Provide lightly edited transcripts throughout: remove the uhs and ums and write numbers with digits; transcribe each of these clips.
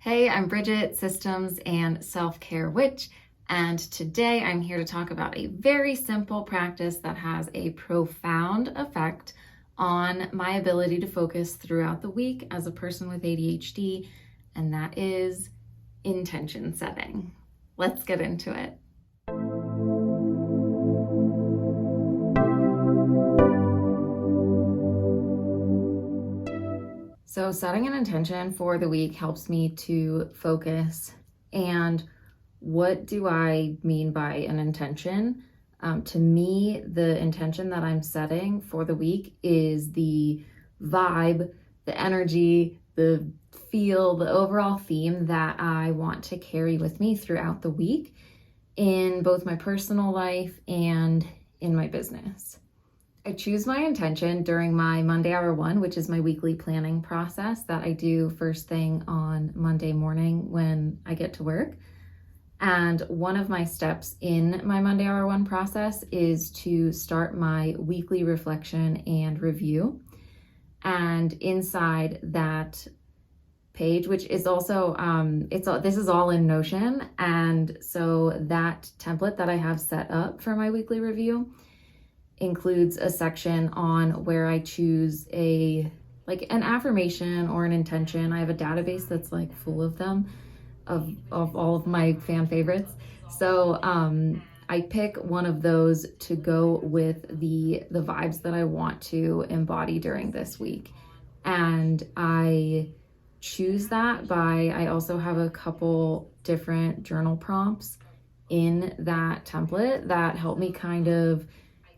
Hey, I'm Bridget, Systems and Self-Care Witch, and today I'm here to talk about a very simple practice that has a profound effect on my ability to focus throughout the week as a person with ADHD, and that is intention setting. Let's get into it. So setting an intention for the week helps me to focus. And what do I mean by an intention? To me, the intention that I'm setting for the week is the vibe, the energy, the feel, the overall theme that I want to carry with me throughout the week in both my personal life and in my business. I choose my intention during my Monday Hour 1, which is my weekly planning process that I do first thing on Monday morning when I get to work. And one of my steps in my Monday Hour 1 process is to start my weekly reflection and review. And inside that page, which is also, this is all in Notion. And so that template that I have set up for my weekly review includes a section on where I choose an affirmation or an intention. I have a database that's full of them, of all of my fan favorites. So I pick one of those to go with the vibes that I want to embody during this week. And I choose that I also have a couple different journal prompts in that template that help me kind of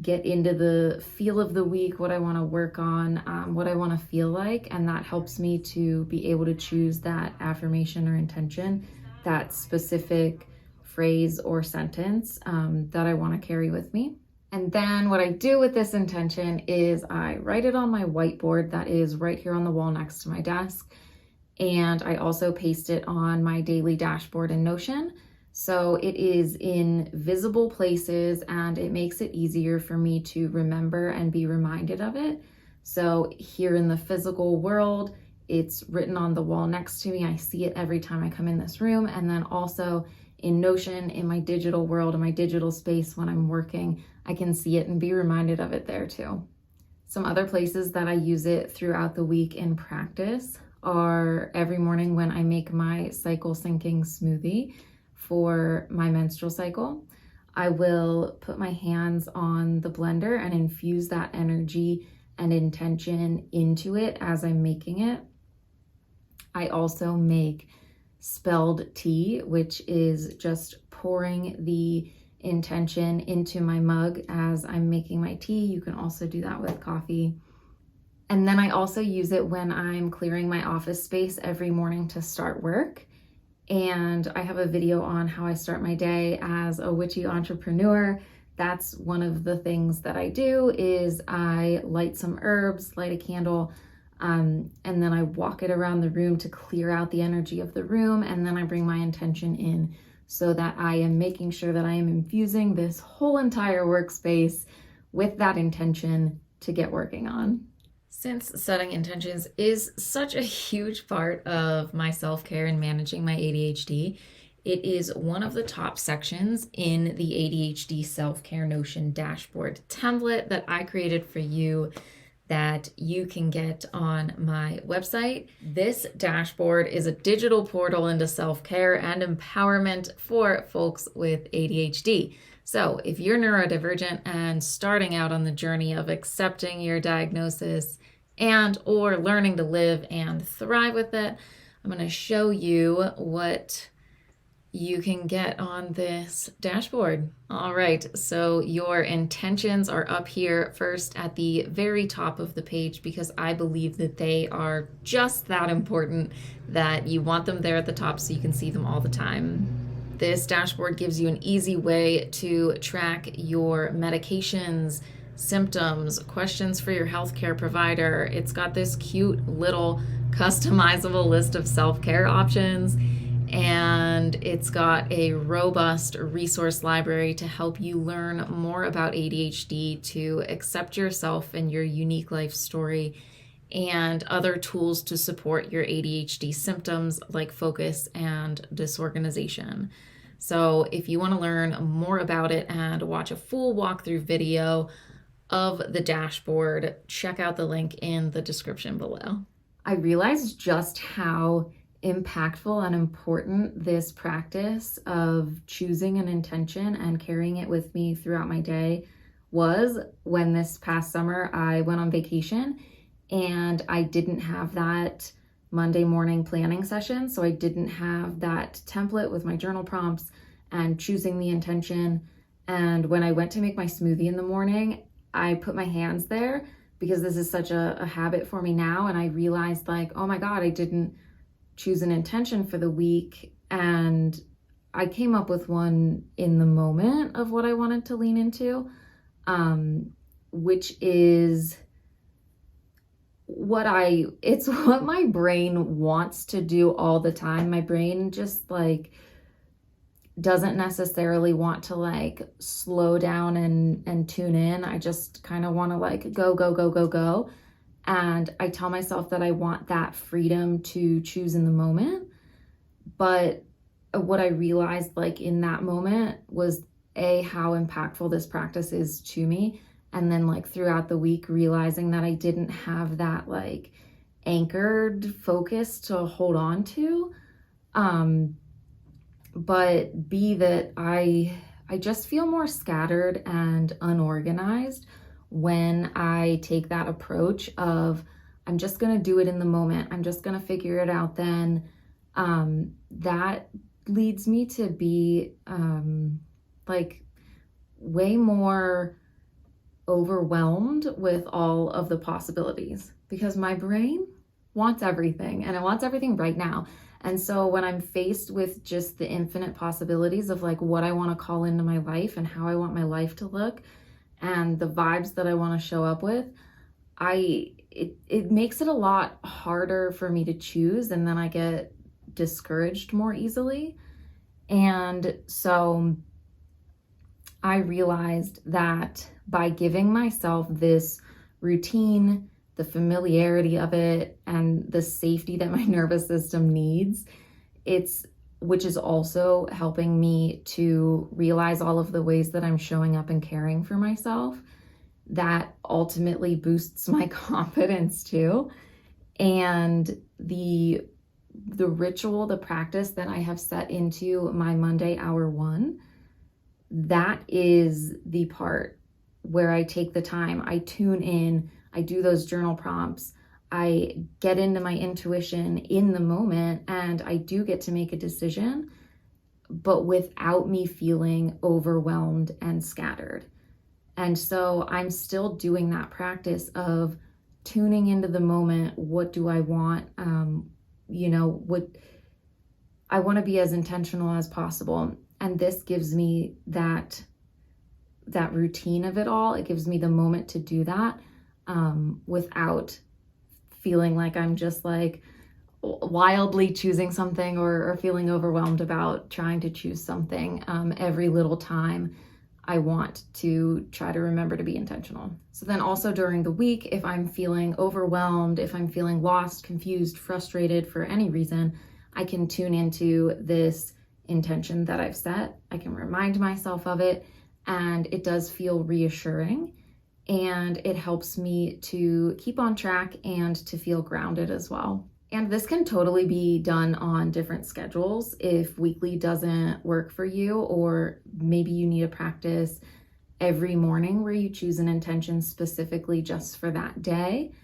get into the feel of the week, what I want to work on, what I want to feel like, and that helps me to be able to choose that affirmation or intention, that specific phrase or sentence that I want to carry with me. And then what I do with this intention is I write it on my whiteboard that is right here on the wall next to my desk, and I also paste it on my daily dashboard in Notion. So it is in visible places and it makes it easier for me to remember and be reminded of it. So here in the physical world, it's written on the wall next to me. I see it every time I come in this room. And then also in Notion, in my digital world, in my digital space when I'm working, I can see it and be reminded of it there too. Some other places that I use it throughout the week in practice are every morning when I make my cycle syncing smoothie for my menstrual cycle. I will put my hands on the blender and infuse that energy and intention into it as I'm making it. I also make spelled tea, which is just pouring the intention into my mug as I'm making my tea. You can also do that with coffee. And then I also use it when I'm clearing my office space every morning to start work. And I have a video on how I start my day as a witchy entrepreneur. That's one of the things that I do is I light some herbs, light a candle, and then I walk it around the room to clear out the energy of the room. And then I bring my intention in so that I am making sure that I am infusing this whole entire workspace with that intention to get working on. Since setting intentions is such a huge part of my self-care and managing my ADHD, it is one of the top sections in the ADHD self-care Notion dashboard template that I created for you that you can get on my website. This dashboard is a digital portal into self-care and empowerment for folks with ADHD. So if you're neurodivergent and starting out on the journey of accepting your diagnosis and or learning to live and thrive with it, I'm going to show you what you can get on this dashboard. All right, so your intentions are up here first at the very top of the page because I believe that they are just that important that you want them there at the top so you can see them all the time. This dashboard gives you an easy way to track your medications, symptoms, questions for your healthcare provider. It's got this cute little customizable list of self-care options, and it's got a robust resource library to help you learn more about ADHD, to accept yourself and your unique life story, and other tools to support your ADHD symptoms like focus and disorganization. So if you want to learn more about it and watch a full walkthrough video of the dashboard, check out the link in the description below. I realized just how impactful and important this practice of choosing an intention and carrying it with me throughout my day was when this past summer I went on vacation and I didn't have that Monday morning planning session. So I didn't have that template with my journal prompts and choosing the intention. And when I went to make my smoothie in the morning, I put my hands there because this is such a habit for me now. And I realized like, oh my God, I didn't choose an intention for the week. And I came up with one in the moment of what I wanted to lean into, which is it's what my brain wants to do all the time. My brain just like doesn't necessarily want to like slow down and tune in. I just kind of want to like go, go, go, go, go. And I tell myself that I want that freedom to choose in the moment. But what I realized like in that moment was how impactful this practice is to me. And then like throughout the week, realizing that I didn't have that like anchored focus to hold on to. But B, that I just feel more scattered and unorganized when I take that approach of I'm just going to do it in the moment. I'm just going to figure it out then. That leads me to be like way more overwhelmed with all of the possibilities because my brain wants everything and it wants everything right now. And so when I'm faced with just the infinite possibilities of like what I want to call into my life and how I want my life to look and the vibes that I want to show up with, it makes it a lot harder for me to choose, and then I get discouraged more easily. And so I realized that by giving myself this routine, the familiarity of it, and the safety that my nervous system needs, which is also helping me to realize all of the ways that I'm showing up and caring for myself, that ultimately boosts my confidence too. And the ritual, the practice that I have set into my Monday hour one, that is the part where I take the time, I tune in, I do those journal prompts, I get into my intuition in the moment, and I do get to make a decision, but without me feeling overwhelmed and scattered. And so I'm still doing that practice of tuning into the moment. What do I want? What I want to be as intentional as possible. And this gives me that routine of it all. It gives me the moment to do that without feeling like I'm just like wildly choosing something or feeling overwhelmed about trying to choose something every little time I want to try to remember to be intentional. So then also during the week, if I'm feeling overwhelmed, if I'm feeling lost, confused, frustrated for any reason, I can tune into this intention that I've set. I can remind myself of it, and it does feel reassuring, and it helps me to keep on track and to feel grounded as well. And this can totally be done on different schedules if weekly doesn't work for you, or maybe you need a practice every morning where you choose an intention specifically just for that day.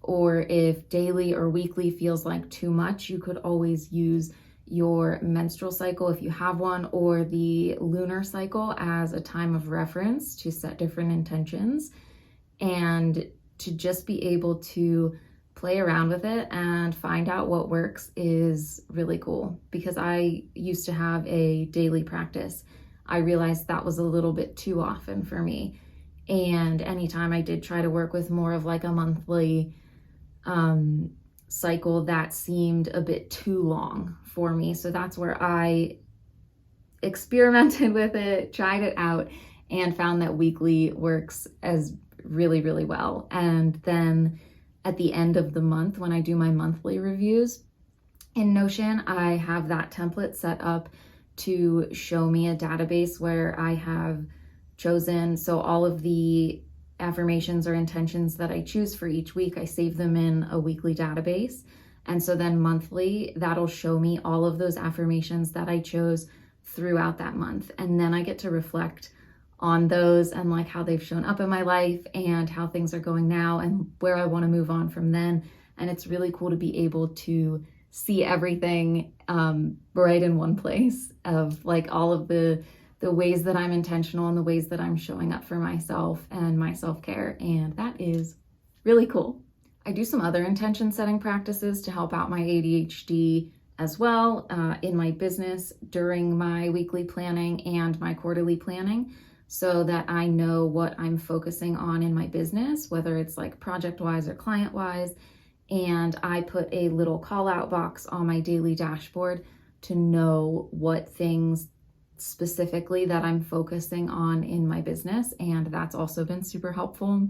Or if daily or weekly feels like too much, you could always use your menstrual cycle if you have one, or the lunar cycle as a time of reference to set different intentions and to just be able to play around with it and find out what works is really cool. Because I used to have a daily practice. I realized that was a little bit too often for me. And anytime I did try to work with more of like a monthly cycle, that seemed a bit too long for me. So that's where I experimented with it, tried it out, and found that weekly works as really, really well. And then at the end of the month when I do my monthly reviews. In Notion, I have that template set up to show me a database where I have chosen, so all of the affirmations or intentions that I choose for each week, I save them in a weekly database. And so then monthly, that'll show me all of those affirmations that I chose throughout that month. And then I get to reflect on those and like how they've shown up in my life and how things are going now and where I want to move on from then. And it's really cool to be able to see everything right in one place, of like all of the ways that I'm intentional and the ways that I'm showing up for myself and my self-care. And that is really cool. I do some other intention setting practices to help out my ADHD as well in my business during my weekly planning and my quarterly planning, so that I know what I'm focusing on in my business, whether it's like project-wise or client-wise. And I put a little call out box on my daily dashboard to know what things specifically that I'm focusing on in my business. And that's also been super helpful.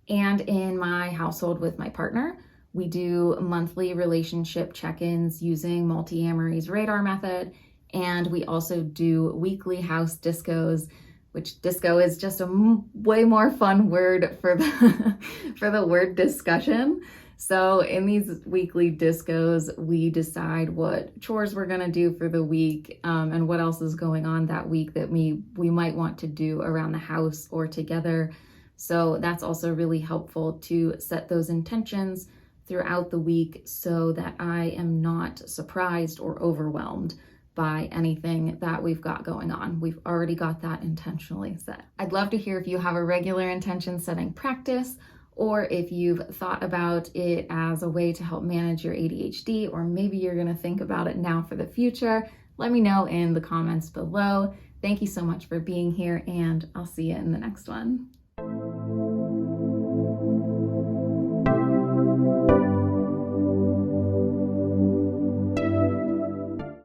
And in my household with my partner, we do monthly relationship check-ins using Multi-Amory's radar method. And we also do weekly house discos, which disco is just a way more fun word for the word discussion. So in these weekly discos, we decide what chores we're gonna do for the week and what else is going on that week that we might want to do around the house or together. So that's also really helpful to set those intentions throughout the week so that I am not surprised or overwhelmed by anything that we've got going on. We've already got that intentionally set. I'd love to hear if you have a regular intention setting practice, or if you've thought about it as a way to help manage your ADHD, or maybe you're gonna think about it now for the future. Let me know in the comments below. Thank you so much for being here, and I'll see you in the next one.